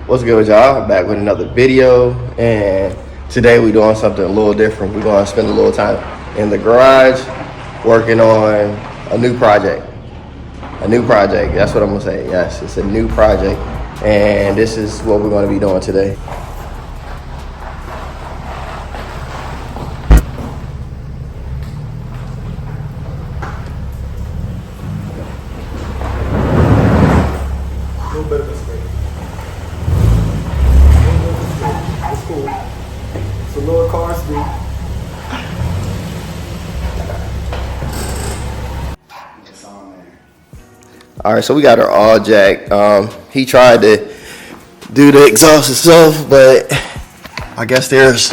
What's good with y'all? Back with another video, and today we're doing something a little different. We're going to spend a little time in the garage working on a new project. That's what I'm going to say. Yes, it's a new project, and this is what we're going to be doing today. All right, so we got her all jacked. He tried to do the exhaust himself, but I guess there's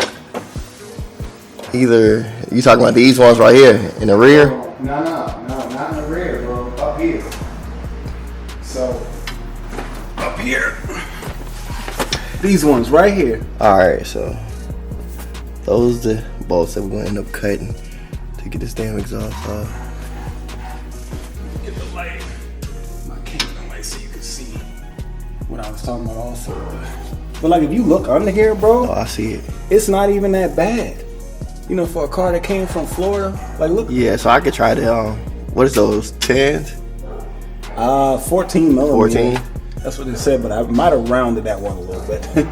either, you talking about these ones right here in the rear? No, not in the rear, bro. Up here. So, up here. These ones right here. All right, so those are the bolts that we're gonna end up cutting to get this damn exhaust off. Get the light. My camera light so you can see what I was talking about also. But like if you look under here, bro. Oh, I see it. It's not even that bad. You know, for a car that came from Florida, like look. Yeah, so I could try to, what is those, 10s? 14 millimeter. 14? That's what it said, but I might have rounded that one a little bit.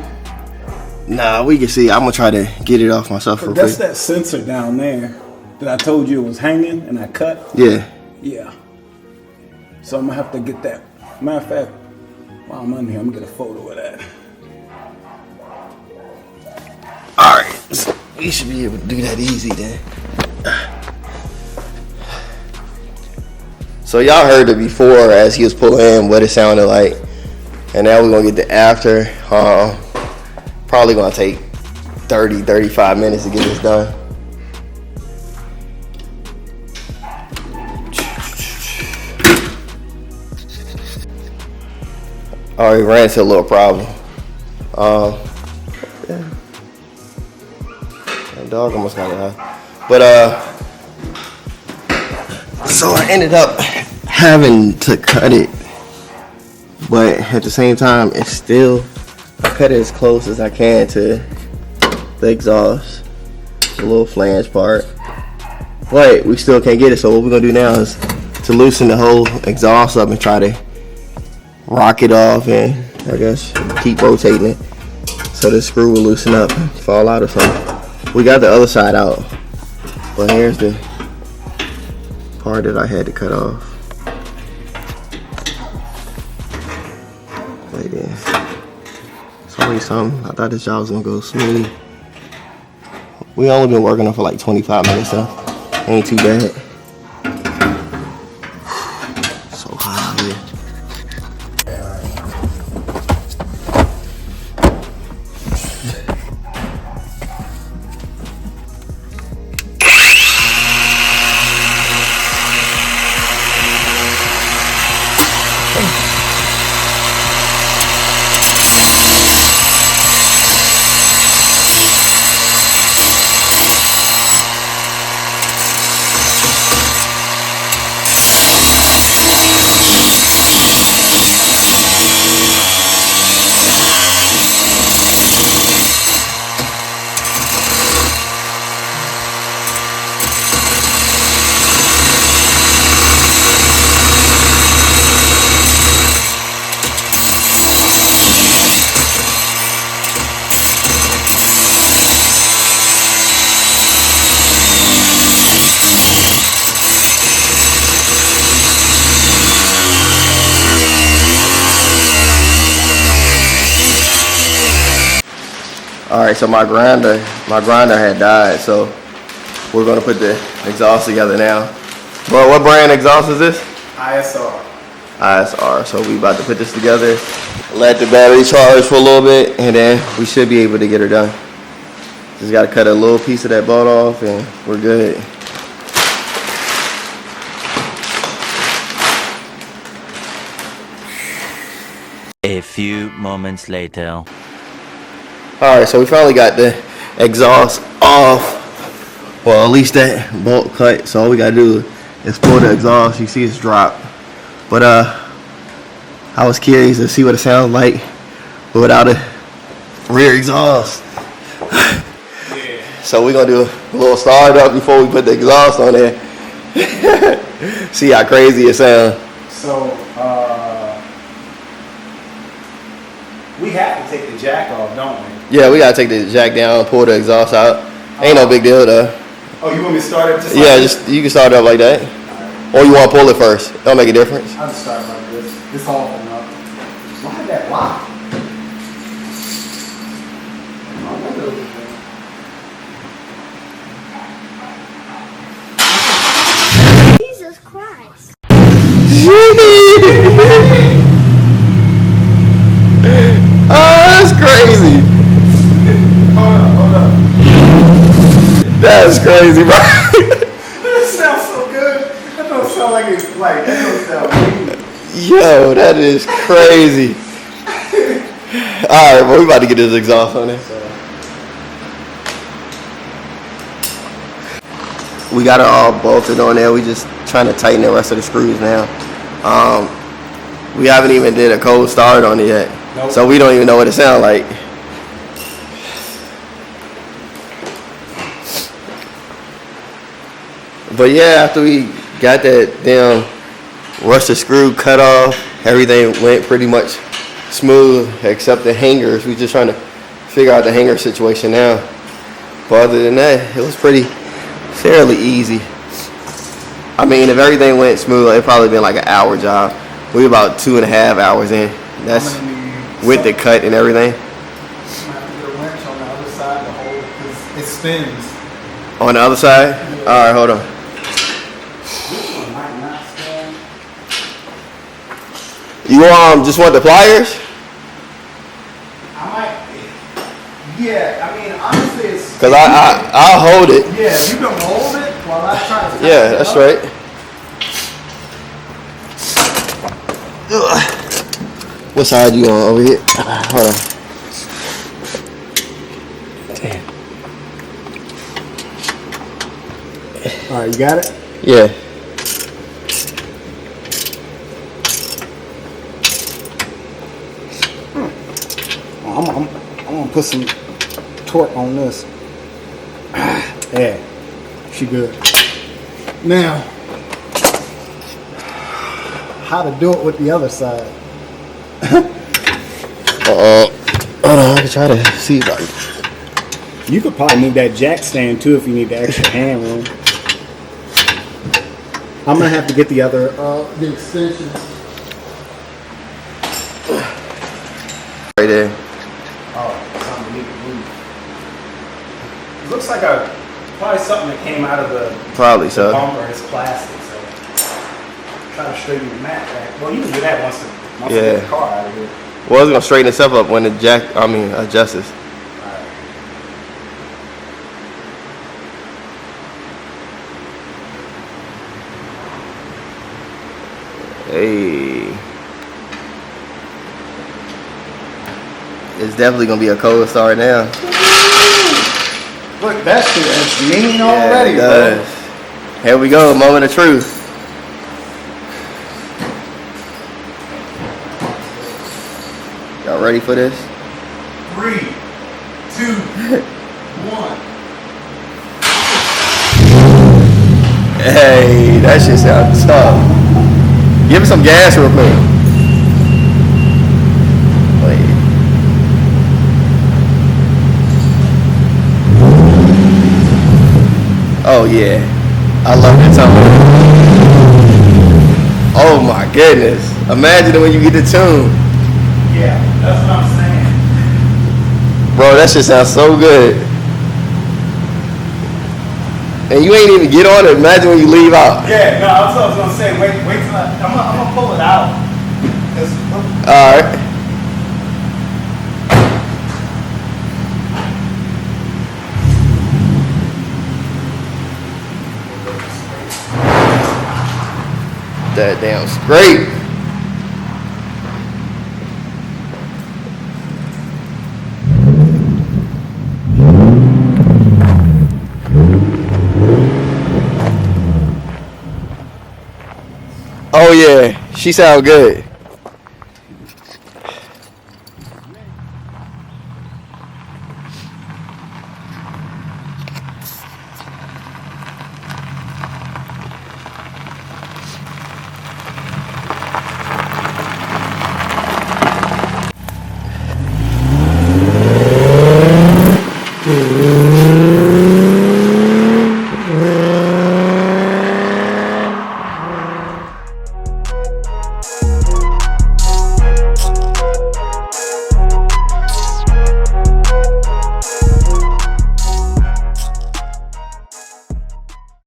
Nah, we can see. I'm gonna try to get it off myself real quick. That's that sensor down there that I told you it was hanging and I cut. Yeah. Yeah. So I'm gonna have to get that. Matter of fact, while I'm on here, I'm gonna get a photo of that. All right, so we should be able to do that easy then. So y'all heard it before as he was pulling in what it sounded like, and now we're gonna get the after. Probably gonna take 30-35 minutes to get this done. Oh, he ran into a little problem. Yeah. That dog almost got it out. But so I ended up having to cut it, but at the same time, it's still, I cut it as close as I can to the exhaust, the little flange part, but we still can't get it. So what we're gonna do now is to loosen the whole exhaust up and try to rock it off, and I guess keep rotating it so the screw will loosen up and fall out or something. We got the other side out, but here's the part that I had to cut off. Wait there. It's always something. I thought this job was gonna go smooth. We only been working on for like 25 minutes though. Ain't too bad. So hot out here. All right, so my grinder had died, so we're gonna put the exhaust together now. Bro, what brand exhaust is this? ISR. ISR. So we about to put this together, let the battery charge for a little bit, and then we should be able to get her done. Just gotta cut a little piece of that bolt off, and we're good. A few moments later. Alright, so we finally got the exhaust off. Well, at least that bolt cut. So all we gotta do is pull the exhaust. You see it's dropped. But I was curious to see what it sounds like without a rear exhaust. So we're gonna do a little startup before we put the exhaust on there. See how crazy it sounds. So, we have to take the jack off, don't we? Yeah, we gotta take the jack down, pull the exhaust out. Ain't no big deal though. Oh, you want me to start it just Yeah, like just you can start it up like that. Or you wanna pull it first. Don't make a difference. I'll just start like this. This all enough. Why did that lock? My windows is down. Jesus Christ. Oh, that's crazy. Hold up. That's crazy, bro. That sounds so good. That don't sound like it's like, that don't sound weird. Yo, that is crazy. Alright, well, we about to get this exhaust on there. We got it all bolted on there. We just trying to tighten the rest of the screws now. We haven't even did a cold start on it yet. Nope. So we don't even know what it sounds like. But yeah, after we got that damn rusted screw cut off, everything went pretty much smooth except the hangers. We just trying to figure out the hanger situation now. But other than that, it was fairly easy. I mean, if everything went smooth, it'd probably been like an hour job. We about 2.5 hours in. That's with the cut and everything. I'm gonna have to get a wrench on the other side to hold it because it spins. On the other side? All right, hold on. This one might not spin. You just want the pliers? I might. Yeah, I mean, honestly, it's. Cause I'll hold it. Yeah, you can hold it while I try to. Yeah, that's right. Ugh. What side you on over here? Hold on. Damn. All right, you got it. Yeah. I'm gonna put some torque on this. Yeah, she good. Now, how to do it with the other side? Hold on, I can try to see if I can. You could probably move that jack stand too if you need the extra hand room. I'm gonna have to get the other the extensions. Right there. Oh, something need to move. It looks like probably something that came out of the Probably so. bumper. It's plastic, so try to straighten the mat back. Well, you can do that once you Yeah. get the car out of here. Well, it's gonna straighten itself up when the jack, adjusts. Alright. Hey. It's definitely gonna be a cold start now. Look, that shit is mean Yeah, already, it bro. does. Here we go, moment of truth. Y'all ready for this? 3, 2, 1. Hey, that shit sounds tough. Give it some gas real quick. Wait. Oh yeah, I love that tone. Oh my goodness! Imagine it when you get the tune, Yeah, that's what I'm saying. bro. That shit sounds so good. And you ain't even get on it. Imagine when you leave out. Yeah, no, that's what I was gonna say. Wait till I'm gonna pull it out. All right. That damn scrape. Oh yeah, she sound good.